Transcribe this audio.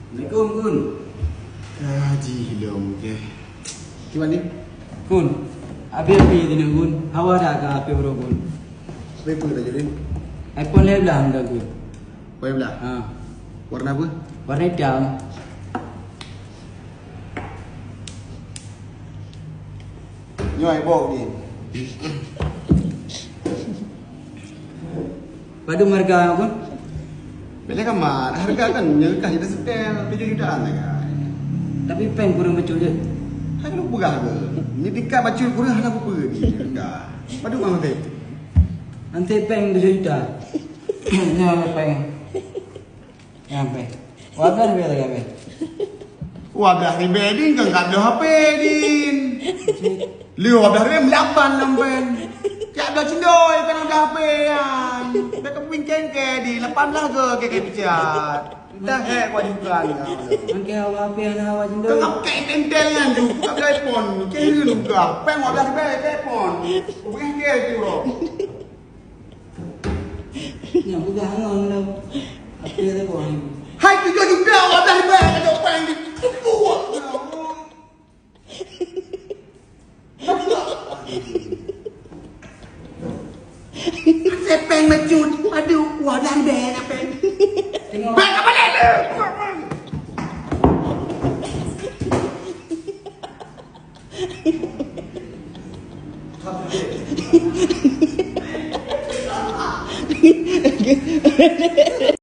Assalamualaikum Kun. Haji hilang ke. Gimana ni? Kun. Abi ni Kun. Hawa dah ke api bro Kun. Apa dah jadi? iPhone 11 dah Kun. Boleh belah? Ha. Warna apa? Warna hitam. Ni iPhone ni. Pada marga Kun. Bila kan mat, harga kan nyelkah jadi setel 7 jutaan lah kan. Tapi pen kurang betul je. Hang lu pegah ke? Ni dekat baca kurang hang apa ni? Enggak. Padu bang nanti. Nanti pen 7 juta. Ni apa pen? Yang pen. Warna ni lagi pen. Wah dah ni beding kan tak ada HP din. Liu dah ni melapan lampen. Tak ada cendol kan ada HP kan. Dah ke pingken ke di 18 ke picat. Dah kau juga ni. Angke hawa api anak hawa Kau jendol. ngapkai tentel kan tu. Buka iPhone. Kira juga. Peng dah ni iPhone. Bukan ke tu bro. Ni aku dah hangon dah. Api ada kau ni. Hai 3 juta dah ni ada peng di. Buat. Saya peng mecut. Aduh, wadah ni nak peng. Tengok. Peng apa ni? Hehehe